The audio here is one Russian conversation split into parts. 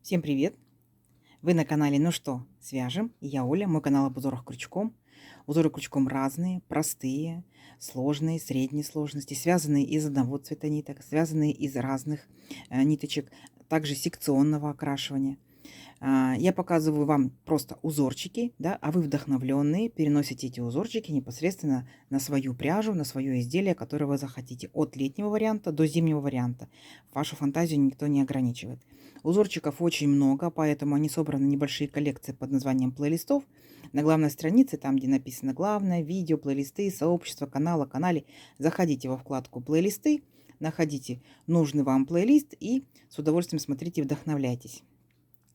Всем привет! Вы на канале «Ну что, свяжем?» И я Оля, мой канал об узорах крючком. Узоры крючком разные, простые, сложные, средней сложности, связанные из одного цвета ниток, связанные из разных ниточек, также секционного окрашивания. Я показываю вам просто узорчики, да, а вы вдохновленные переносите эти узорчики непосредственно на свою пряжу, на свое изделие, которое вы захотите. От летнего варианта до зимнего варианта. Вашу фантазию никто не ограничивает. Узорчиков очень много, поэтому они собраны в небольшие коллекции под названием плейлистов. На главной странице, там где написано главное, видео, плейлисты, сообщество, канала, канале, заходите во вкладку плейлисты, находите нужный вам плейлист и с удовольствием смотрите и вдохновляйтесь.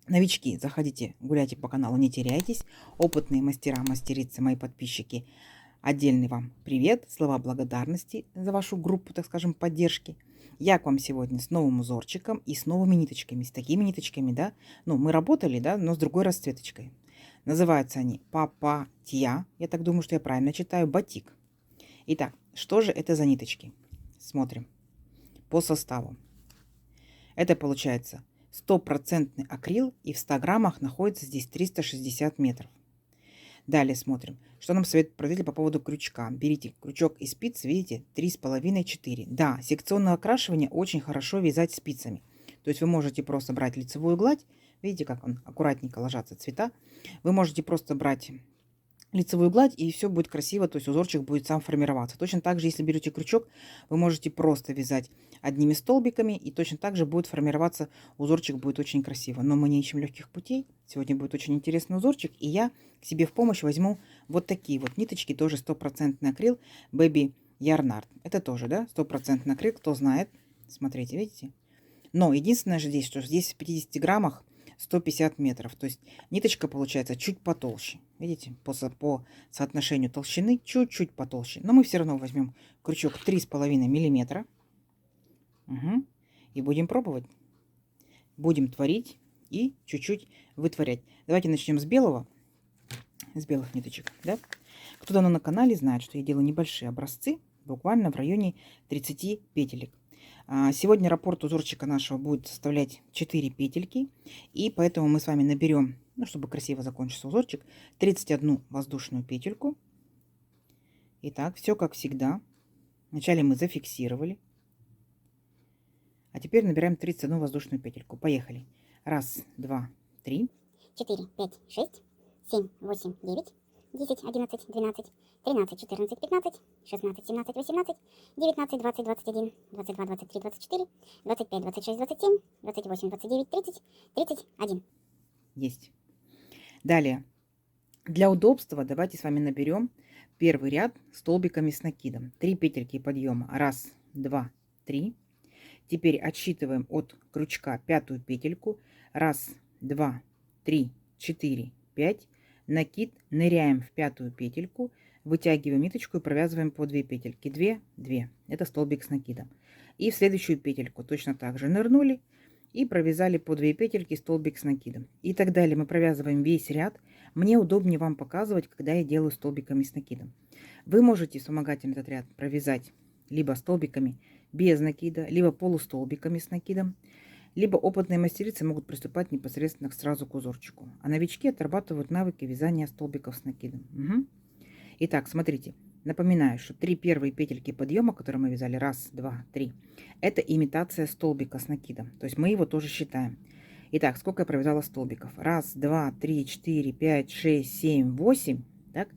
Новички, заходите, гуляйте по каналу, не теряйтесь. Опытные мастера, мастерицы, мои подписчики, отдельный вам привет, слова благодарности за вашу группу, так скажем, поддержки. Я к вам сегодня с новым узорчиком и с новыми ниточками, с такими ниточками, да. Ну, мы работали, да, но с другой расцветочкой. Называются они Папатья. Я так думаю, что я правильно читаю. Батик. Итак, что же это за ниточки? Смотрим по составу. Это получается стопроцентный акрил, и в 100 граммах находится здесь 360 метров. Далее смотрим, что нам советует производитель по поводу крючка. Берите крючок и спиц, видите, 3,5-4. Да, секционное окрашивание очень хорошо вязать спицами. То есть вы можете просто брать лицевую гладь, видите, как он аккуратненько ложатся цвета. Вы можете просто брать лицевую гладь, и все будет красиво, то есть узорчик будет сам формироваться. Точно так же, если берете крючок, вы можете просто вязать одними столбиками, и точно так же будет формироваться, узорчик будет очень красиво. Но мы не ищем легких путей. Сегодня будет очень интересный узорчик, и я к себе в помощь возьму вот такие вот ниточки, тоже стопроцентный акрил Baby Yarn Art. Это тоже, да, стопроцентный акрил, кто знает. Смотрите, видите? Но единственное же здесь, что здесь в 50 граммах 150 метров. То есть ниточка получается чуть потолще. Видите, по соотношению толщины чуть-чуть потолще. Но мы все равно возьмем крючок 3,5 миллиметра. Угу. И будем пробовать. Будем творить и чуть-чуть вытворять. Давайте начнем с белого. С белых ниточек. Да? Кто давно на канале знает, что я делаю небольшие образцы. Буквально в районе 30 петелек. Сегодня раппорт узорчика нашего будет составлять 4 петельки. И поэтому мы с вами наберем, ну, чтобы красиво закончился узорчик, 31 воздушную петельку. Итак, все как всегда. Вначале мы зафиксировали. А теперь набираем 31 воздушную петельку. Поехали. Раз, два, три. 4, 5, 6, 7, 8, 9, 10, 11, 12, 13, 14, 15, 16, 17, 18, 19, 20, 21, 22, 23, 24, 25, 26, 27, 28, 29, 30, 31. Есть. Далее. Для удобства давайте с вами наберем первый ряд столбиками с накидом. 3 петельки подъема. Раз, два, три. Теперь отсчитываем от крючка пятую петельку. Раз, два, три, четыре, пять. Накид, ныряем в пятую петельку, вытягиваем ниточку и провязываем по 2 петельки. 2, 2. Это столбик с накидом. И в следующую петельку точно так же нырнули и провязали по 2 петельки, столбик с накидом. И так далее мы провязываем весь ряд. Мне удобнее вам показывать, когда я делаю столбиками с накидом. Вы можете вспомогательный этот ряд провязать либо столбиками без накида, либо полустолбиками с накидом. Либо опытные мастерицы могут приступать непосредственно сразу к узорчику. А новички отрабатывают навыки вязания столбиков с накидом. Угу. Итак, смотрите. Напоминаю, что 3 первые петельки подъема, которые мы вязали, раз, два, три, это имитация столбика с накидом. То есть мы его тоже считаем. Итак, сколько я провязала столбиков? Раз, два, три, четыре, пять, шесть, семь, восемь. Так?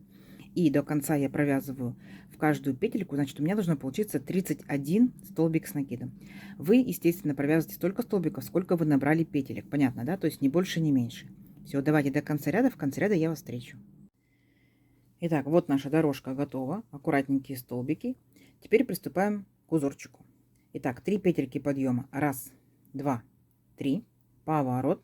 И до конца я провязываю в каждую петельку, значит, у меня должно получиться 31 столбик с накидом. Вы, естественно, провязываете столько столбиков, сколько вы набрали петелек. Понятно, да? То есть не больше, не меньше. Все, давайте до конца ряда. В конце ряда я вас встречу. Итак, вот наша дорожка готова. Аккуратненькие столбики. Теперь приступаем к узорчику. Итак, 3 петельки подъема. Раз, два, три. Поворот.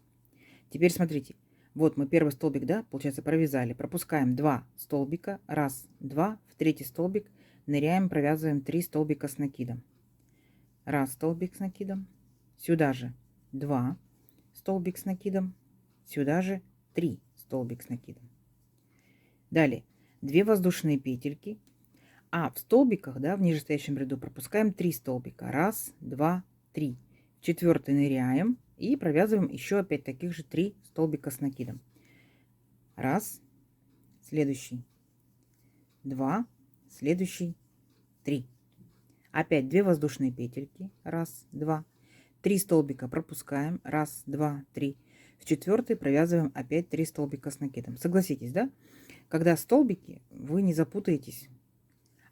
Теперь смотрите. Вот мы первый столбик, да, получается, провязали. Пропускаем 2 столбика. Раз, два. В третий столбик ныряем, провязываем 3 столбика с накидом. Раз столбик с накидом. Сюда же 2 столбик с накидом. Сюда же 3 столбик с накидом. Далее 2 воздушные петельки. А в столбиках, да, в нижестоящем ряду пропускаем 3 столбика. Раз, два, три. В четвертый ныряем И провязываем еще опять таких же 3 столбика с накидом. Раз, следующий, 2, следующий, 3. Опять 2 воздушные петельки. Раз, 2, 3 столбика пропускаем. Раз, 2, 3. В 4 провязываем опять 3 столбика с накидом. Согласитесь, да? Когда столбики, вы не запутаетесь.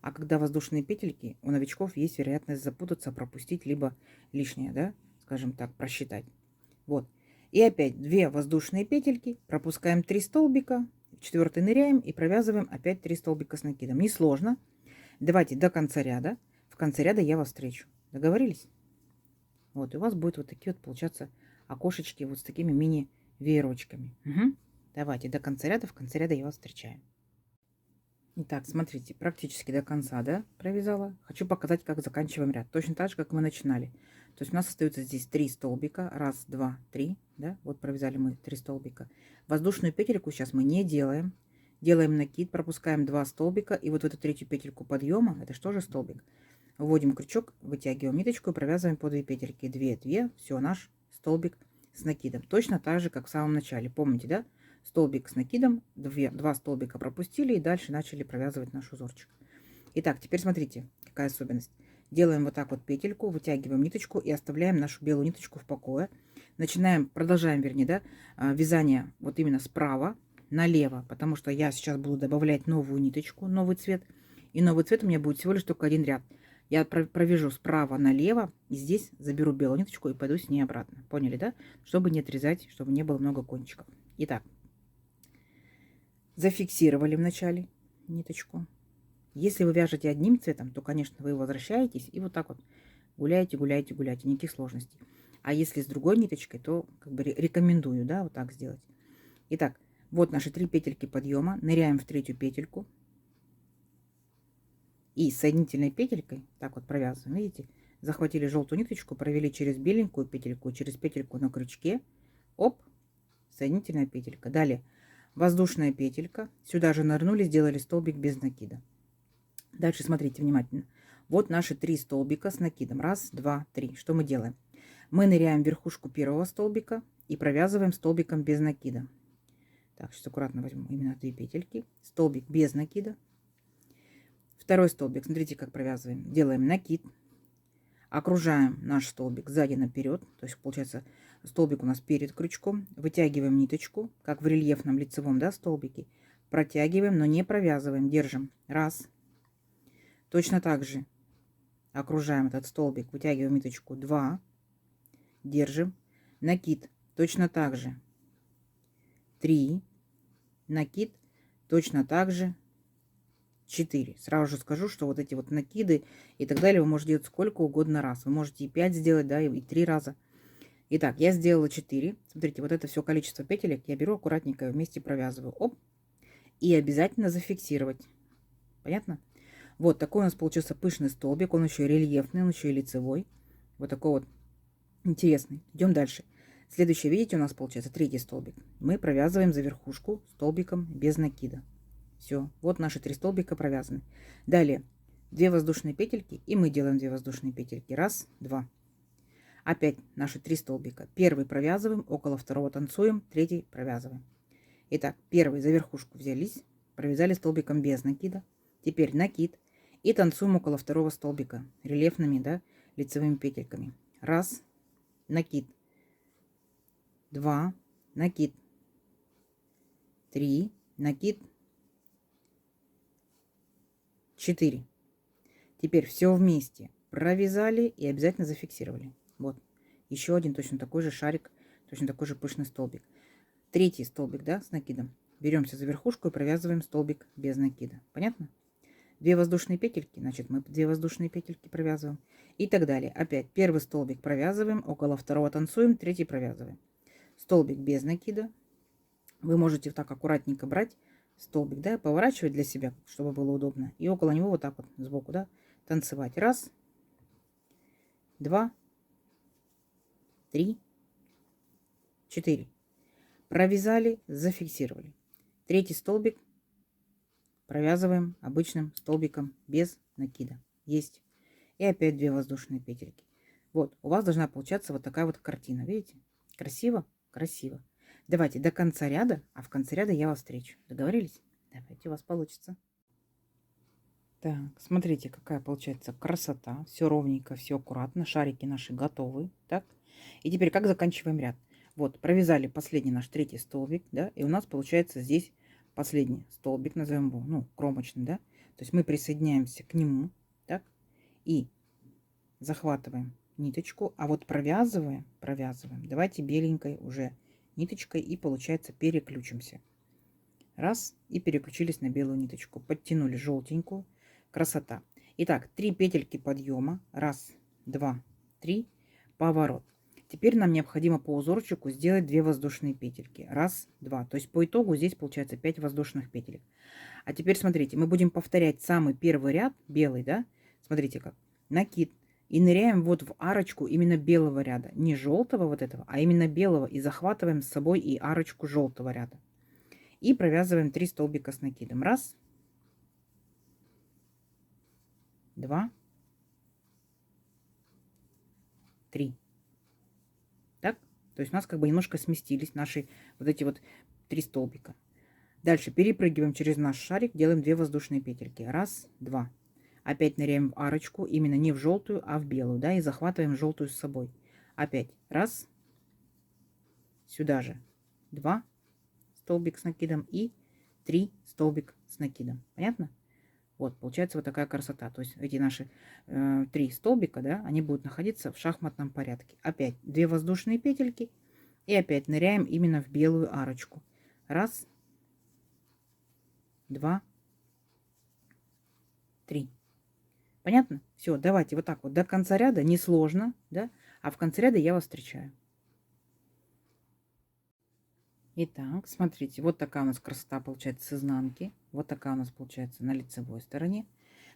А когда воздушные петельки, у новичков есть вероятность запутаться, пропустить, либо лишнее, да? Скажем так, просчитать. Вот. И опять 2 воздушные петельки, пропускаем 3 столбика, в 4 ныряем и провязываем опять 3 столбика с накидом. Несложно. Давайте до конца ряда. В конце ряда я вас встречу. Договорились? Вот, и у вас будет вот такие вот получаться окошечки вот с такими мини-веерочками. Угу. Давайте до конца ряда. В конце ряда я вас встречаю. Итак, смотрите, практически до конца, да, провязала. Хочу показать, как заканчиваем ряд. Точно так же, как мы начинали. То есть у нас остается здесь 3 столбика. Раз, два, три, да. Вот провязали мы 3 столбика. Воздушную петельку сейчас мы не делаем. Делаем накид, пропускаем 2 столбика. И вот в эту третью петельку подъема, это что же столбик? Вводим крючок, вытягиваем ниточку и провязываем по 2 петельки. 2, 2, все, наш столбик с накидом. Точно так же, как в самом начале. Помните, да? Столбик с накидом, 2 столбика пропустили и дальше начали провязывать наш узорчик. Итак, теперь смотрите, какая особенность. Делаем вот так вот петельку, вытягиваем ниточку и оставляем нашу белую ниточку в покое. Продолжаем, вернее, да, вязание вот именно справа налево, потому что я сейчас буду добавлять новую ниточку, новый цвет. И новый цвет у меня будет всего лишь только один ряд. Я провяжу справа налево и здесь заберу белую ниточку и пойду с ней обратно. Поняли, да? Чтобы не отрезать, чтобы не было много кончиков. Итак, зафиксировали в начале ниточку. Если вы вяжете одним цветом, то, конечно, вы возвращаетесь и вот так вот гуляете, гуляете, гуляете, никаких сложностей. А если с другой ниточкой, то как бы рекомендую, да, вот так сделать. Итак, вот наши 3 петельки подъема. Ныряем в третью петельку. И соединительной петелькой, так вот провязываем, видите, захватили желтую ниточку, провели через беленькую петельку, через петельку на крючке, оп, соединительная петелька. Далее воздушная петелька, сюда же нырнули, сделали столбик без накида. Дальше смотрите внимательно. Вот наши 3 столбика с накидом. Раз, два, три. Что мы делаем? Мы ныряем в верхушку первого столбика и провязываем столбиком без накида. Так, сейчас аккуратно возьму именно 2 петельки. Столбик без накида. Второй столбик, смотрите, как провязываем. Делаем накид, окружаем наш столбик сзади наперед, то есть получается столбик у нас перед крючком, вытягиваем ниточку, как в рельефном лицевом, да, столбике, протягиваем, но не провязываем, держим, раз. Точно так же окружаем этот столбик, вытягиваем ниточку, 2, держим, накид, точно так же, 3, накид, точно так же, 4. Сразу же скажу, что вот эти вот накиды и так далее вы можете делать сколько угодно раз. Вы можете и 5 сделать, да, и 3 раза. Итак, я сделала 4. Смотрите, вот это все количество петелек я беру аккуратненько, вместе провязываю. Оп. И обязательно зафиксировать. Понятно? Вот такой у нас получился пышный столбик. Он еще и рельефный, он еще и лицевой. Вот такой вот интересный. Идем дальше. Следующее, видите, у нас получается 3-й столбик. Мы провязываем за верхушку столбиком без накида. Все, вот наши 3 столбика провязаны. Далее 2 воздушные петельки, и мы делаем 2 воздушные петельки. Раз, два. Опять наши 3 столбика. Первый провязываем, около второго танцуем, третий провязываем. Итак, первый за верхушку взялись, провязали столбиком без накида. Теперь накид и танцуем около второго столбика рельефными, да, лицевыми петельками. Раз, накид, 2, накид, 3, накид, 4. Теперь все вместе провязали и обязательно зафиксировали. Вот еще один точно такой же шарик, точно такой же пышный столбик. 3-й столбик, да, с накидом. Беремся за верхушку и провязываем столбик без накида. Понятно? 2 воздушные петельки, значит мы 2 воздушные петельки провязываем и так далее. Опять первый столбик провязываем, около второго танцуем, 3-й провязываем. Столбик без накида. Вы можете вот так аккуратненько брать столбик, да, поворачивать для себя, чтобы было удобно. И около него вот так вот сбоку, да, танцевать. Раз, 2, 3, 4. Провязали, зафиксировали. 3-й столбик провязываем обычным столбиком без накида. Есть. И опять 2 воздушные петельки. Вот, у вас должна получаться вот такая вот картина, видите? Красиво? Красиво. Давайте до конца ряда, а в конце ряда я вас встречу. Договорились? Давайте, у вас получится. Так, смотрите, какая получается красота. Все ровненько, все аккуратно. Шарики наши готовы. Так. И теперь как заканчиваем ряд? Вот, провязали последний наш третий столбик, да, и у нас получается здесь последний столбик, назовем его, ну, кромочный, да. То есть мы присоединяемся к нему, так, и захватываем ниточку, а вот провязываем. Давайте беленькой уже ниточкой и получается переключимся. Раз, и переключились на белую ниточку. Подтянули желтенькую. Красота. Итак, 3 петельки подъема. Раз, два, три. Поворот. Теперь нам необходимо по узорчику сделать 2 воздушные петельки. Раз, два. То есть по итогу здесь получается 5 воздушных петелек. А теперь смотрите, мы будем повторять самый первый ряд, белый, да? Смотрите как. Накид. И ныряем вот в арочку именно белого ряда. Не желтого вот этого, а именно белого. И захватываем с собой и арочку желтого ряда. И провязываем 3 столбика с накидом. Раз, два, три. Так? То есть у нас как бы немножко сместились наши вот эти вот 3 столбика. Дальше перепрыгиваем через наш шарик, делаем 2 воздушные петельки. Раз, два. Опять ныряем в арочку, именно не в желтую, а в белую, да, и захватываем желтую с собой. Опять раз, сюда же 2 столбик с накидом и 3 столбик с накидом. Понятно? Вот, получается вот такая красота. То есть эти наши 3 столбика, да, они будут находиться в шахматном порядке. Опять 2 воздушные петельки и опять ныряем именно в белую арочку. Раз, два, три. Понятно? Все, давайте вот так вот до конца ряда, несложно, да, а в конце ряда я вас встречаю. Итак, смотрите, вот такая у нас красота получается с изнанки. Вот такая у нас получается на лицевой стороне.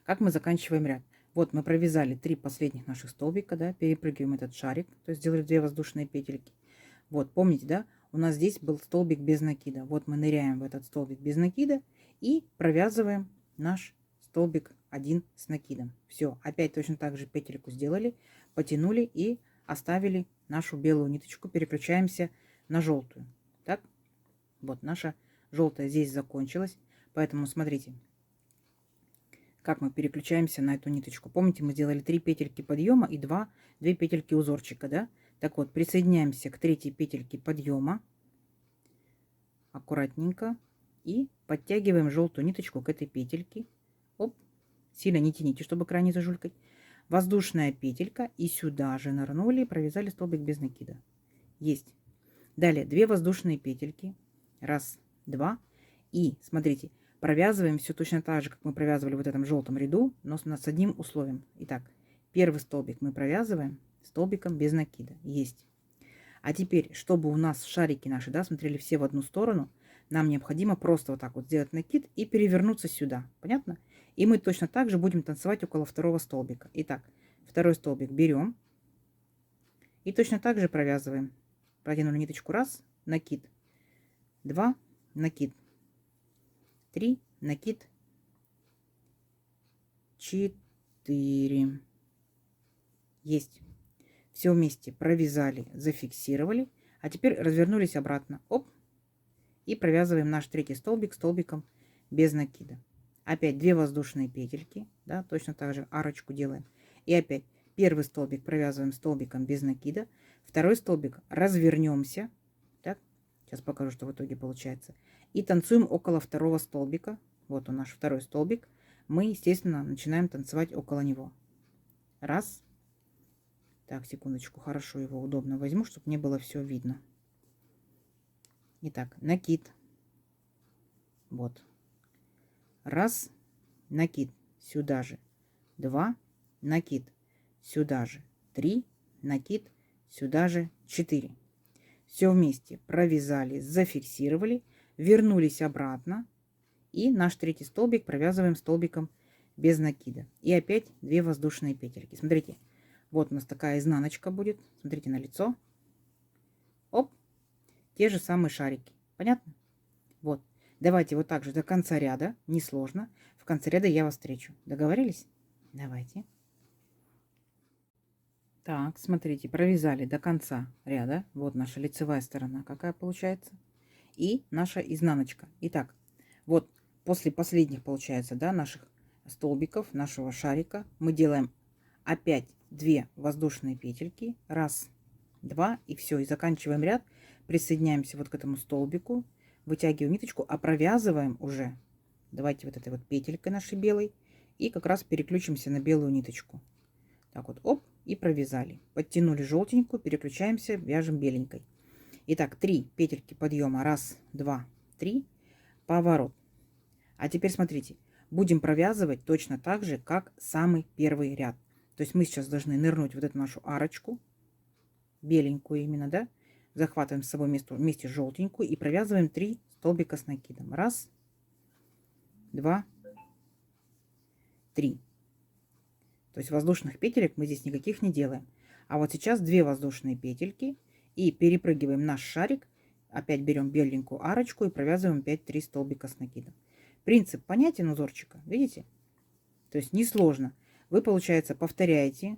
Как мы заканчиваем ряд? Вот мы провязали 3 последних наших столбика, да, перепрыгиваем этот шарик, то есть сделали 2 воздушные петельки. Вот, помните, да, у нас здесь был столбик без накида. Вот мы ныряем в этот столбик без накида и провязываем наш столбик 1 с накидом. Все, опять точно так же петельку сделали, потянули и оставили нашу белую ниточку, переключаемся на желтую. Так, вот наша желтая здесь закончилась, поэтому смотрите, как мы переключаемся на эту ниточку. Помните, мы сделали 3 петельки подъема и 2 петельки узорчика, да? Так вот, присоединяемся к 3 петельке подъема аккуратненько и подтягиваем желтую ниточку к этой петельке. Оп, сильно не тяните, чтобы край не зажулькать. Воздушная петелька и сюда же нырнули и провязали столбик без накида. Есть. Далее 2 воздушные петельки. Раз, два. И смотрите, провязываем все точно так же, как мы провязывали в вот этом желтом ряду, но с одним условием. Итак, первый столбик мы провязываем столбиком без накида. Есть. А теперь, чтобы у нас шарики наши, да, смотрели все в одну сторону, нам необходимо просто вот так вот сделать накид и перевернуться сюда. Понятно? И мы точно так же будем танцевать около второго столбика. Итак, второй столбик берем и точно так же провязываем. Протянули ниточку, раз, накид, 2, накид, 3, накид, 4. Есть. Все вместе провязали, зафиксировали. А теперь развернулись обратно. Оп. И провязываем наш третий столбик столбиком без накида. Опять 2 воздушные петельки. Да, точно так же арочку делаем. И опять первый столбик провязываем столбиком без накида. Второй столбик развернемся. Так, сейчас покажу, что в итоге получается. И танцуем около второго столбика. Вот он наш второй столбик. Мы, естественно, начинаем танцевать около него. Раз. Так, секундочку, хорошо его удобно возьму, чтобы не было все видно. Итак, накид. Вот. Раз, накид, сюда же. 2, накид, сюда же. 3, накид, сюда же. 4. Все вместе провязали, зафиксировали, вернулись обратно. И наш третий столбик провязываем столбиком без накида. И опять 2 воздушные петельки. Смотрите, вот у нас такая изнаночка будет. Смотрите на лицо. Оп. Те же самые шарики. Понятно? Вот. Давайте вот так же до конца ряда. Несложно. В конце ряда я вас встречу. Договорились? Давайте. Так, смотрите, провязали до конца ряда. Вот наша лицевая сторона какая получается. И наша изнаночка. Итак, вот после последних, получается, да, наших столбиков, нашего шарика, мы делаем опять 2 воздушные петельки. Раз, два, и все. И заканчиваем ряд. Присоединяемся вот к этому столбику. Вытягиваем ниточку, а провязываем уже. Давайте вот этой вот петелькой нашей белой. И как раз переключимся на белую ниточку. Так вот, оп, и провязали. Подтянули желтенькую, переключаемся, вяжем беленькой. Итак, 3 петельки подъема. Раз, два, три. Поворот. А теперь смотрите, будем провязывать точно так же, как самый первый ряд. То есть мы сейчас должны нырнуть в вот эту нашу арочку, беленькую именно, да? Захватываем с собой вместе желтенькую и провязываем 3 столбика с накидом. Раз, два, три. То есть воздушных петелек мы здесь никаких не делаем. А вот сейчас 2 воздушные петельки и перепрыгиваем наш шарик. Опять берем беленькую арочку и провязываем опять 3 столбика с накидом. Принцип понятен узорчика, видите? То есть несложно. Вы, получается, повторяете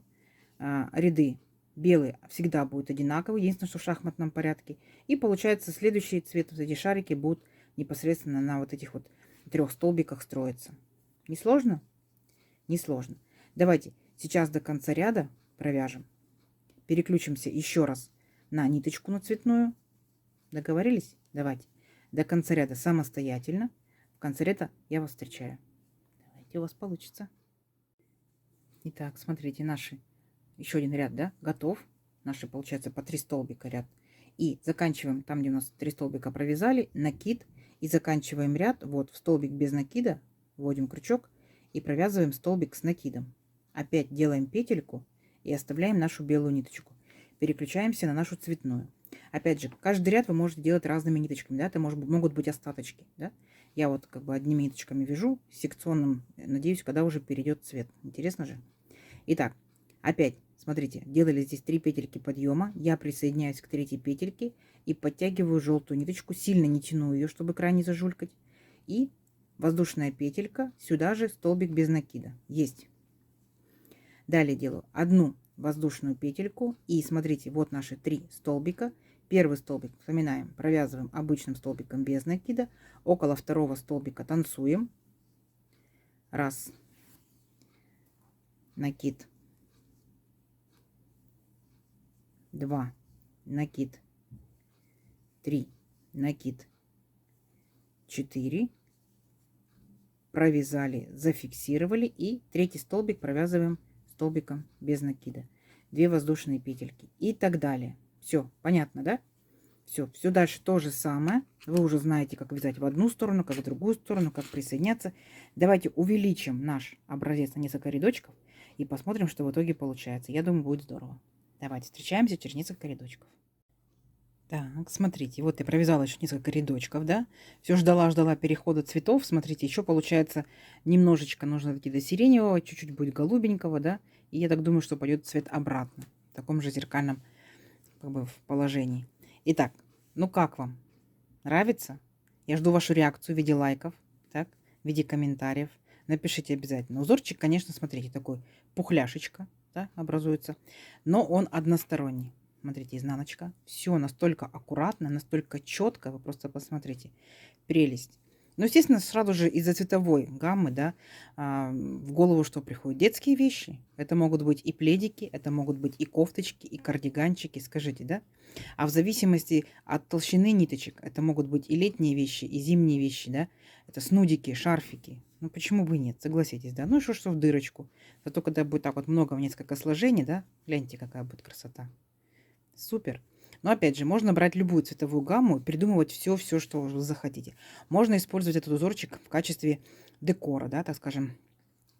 ряды. Белый всегда будет одинаковый, единственное, что в шахматном порядке. И получается следующий цвет, вот эти шарики будут непосредственно на вот этих вот 3 столбиках строиться. Несложно? Несложно. Давайте сейчас до конца ряда провяжем. Переключимся еще раз на ниточку на цветную. Договорились? Давайте. До конца ряда самостоятельно. В конце ряда я вас встречаю. Давайте, у вас получится. Итак, смотрите, наши еще один ряд, да, готов. Наши, получается, по 3 столбика ряд. И заканчиваем там, где у нас 3 столбика провязали, накид. И заканчиваем ряд, вот в столбик без накида, вводим крючок и провязываем столбик с накидом. Опять делаем петельку и оставляем нашу белую ниточку. Переключаемся на нашу цветную. Опять же, каждый ряд вы можете делать разными ниточками, да, это могут быть остаточки, да. Я вот как бы одними ниточками вяжу, секционным, надеюсь, когда уже перейдет цвет. Интересно же? Итак, опять, смотрите, делали здесь 3 петельки подъема, я присоединяюсь к 3 петельке и подтягиваю желтую ниточку, сильно не тяну ее, чтобы край не зажулькать. И воздушная петелька, сюда же столбик без накида. Есть. Далее делаю одну воздушную петельку. И смотрите, вот наши 3 столбика. Первый столбик, вспоминаем, провязываем обычным столбиком без накида. Около второго столбика танцуем. Раз. Накид. 2. Накид. 3. Накид. 4. Провязали, зафиксировали. И третий столбик провязываем столбиком без накида. 2 воздушные петельки и так далее. Все, понятно, да? Все дальше то же самое. Вы уже знаете, как вязать в одну сторону, как в другую сторону, как присоединяться. Давайте увеличим наш образец на несколько рядочков и посмотрим, что в итоге получается. Я думаю, будет здорово. Давайте встречаемся через несколько рядочков. Так, смотрите, вот я провязала еще несколько рядочков, да? Все ждала перехода цветов. Смотрите, еще получается немножечко нужно дойти до сиреневого, чуть-чуть будет голубенького, да? И я так думаю, что пойдет цвет обратно, в таком же зеркальном как бы в положении. Итак, ну как вам? Нравится? Я жду вашу реакцию в виде лайков, так, в виде комментариев. Напишите обязательно. Узорчик, конечно, смотрите, такой пухляшечка, да, образуется, но он односторонний. Смотрите, изнаночка. Все настолько аккуратно, настолько четко. Вы просто посмотрите. Прелесть. Ну, естественно, сразу же из-за цветовой гаммы, да, в голову что приходит? Детские вещи. Это могут быть и пледики, это могут быть и кофточки, и кардиганчики, скажите, да? А в зависимости от толщины ниточек, это могут быть и летние вещи, и зимние вещи, да? Это снудики, шарфики. Ну, почему бы и нет, согласитесь, да? Ну, что в дырочку. Зато когда будет так вот много, в несколько сложений, да, гляньте, какая будет красота. Супер. Но опять же, можно брать любую цветовую гамму и придумывать все, что вы захотите. Можно использовать этот узорчик в качестве декора, да, так скажем,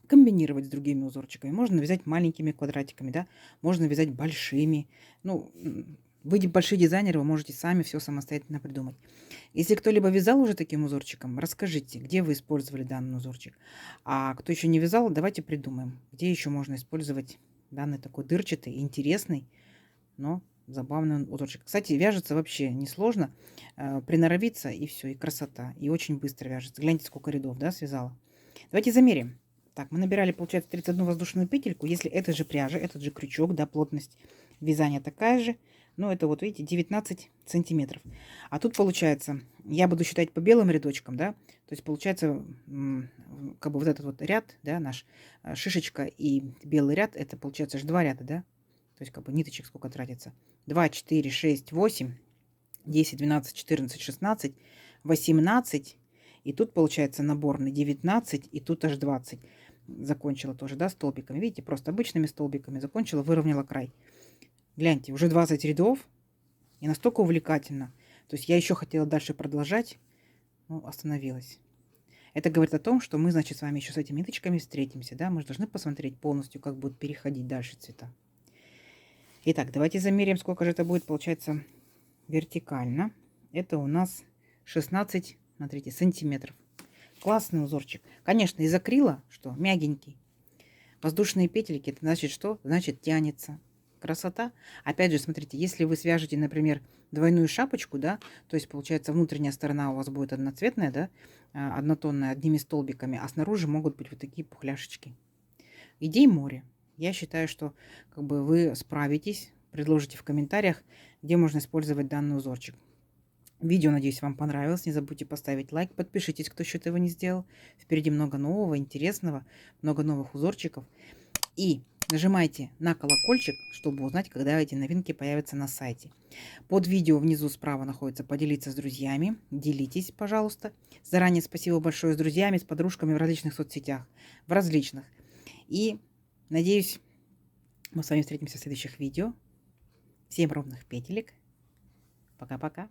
комбинировать с другими узорчиками. Можно вязать маленькими квадратиками, да, можно вязать большими. Ну, вы большие дизайнеры, вы можете сами все самостоятельно придумать. Если кто-либо вязал уже таким узорчиком, расскажите, где вы использовали данный узорчик. А кто еще не вязал, давайте придумаем, где еще можно использовать данный такой дырчатый, интересный, но забавный узорчик. Кстати, вяжется вообще несложно. Приноровиться и все, и красота. И очень быстро вяжется. Гляньте, сколько рядов, да, связала. Давайте замерим. Так, мы набирали, получается, 31 воздушную петельку. Если это же пряжа, этот же крючок, да, плотность вязания такая же. Но это вот, видите, 19 сантиметров. А тут получается, я буду считать по белым рядочкам, да. То есть получается, как бы вот этот вот ряд, да, наш шишечка и белый ряд, это получается же 2 ряда, да. То есть как бы ниточек сколько тратится. 2, 4, 6, 8, 10, 12, 14, 16, 18. И тут получается наборный 19, и тут аж 20. Закончила тоже, да, столбиками. Видите, просто обычными столбиками закончила, выровняла край. Гляньте, уже 20 рядов. И настолько увлекательно. То есть я еще хотела дальше продолжать, но остановилась. Это говорит о том, что мы, значит, с вами еще с этими ниточками встретимся, да. Мы же должны посмотреть полностью, как будут переходить дальше цвета. Итак, давайте замеряем, сколько же это будет, получается, вертикально. Это у нас 16, смотрите, сантиметров. Классный узорчик. Конечно, из акрила, что мягенький. Воздушные петельки, это значит что? Значит тянется. Красота. Опять же, смотрите, если вы свяжете, например, двойную шапочку, да, то есть получается внутренняя сторона у вас будет одноцветная, да, однотонная, одними столбиками, а снаружи могут быть вот такие пухляшечки. Идей море. Я считаю, что как бы вы справитесь, предложите в комментариях, где можно использовать данный узорчик. Видео, надеюсь, вам понравилось. Не забудьте поставить лайк, подпишитесь, кто еще этого не сделал. Впереди много нового, интересного, много новых узорчиков. И нажимайте на колокольчик, чтобы узнать, когда эти новинки появятся на сайте. Под видео внизу справа находится «Поделиться с друзьями». Делитесь, пожалуйста. Заранее спасибо большое с друзьями, с подружками в различных соцсетях, в различных. И надеюсь, мы с вами встретимся в следующих видео. Всем ровных петелек. Пока-пока.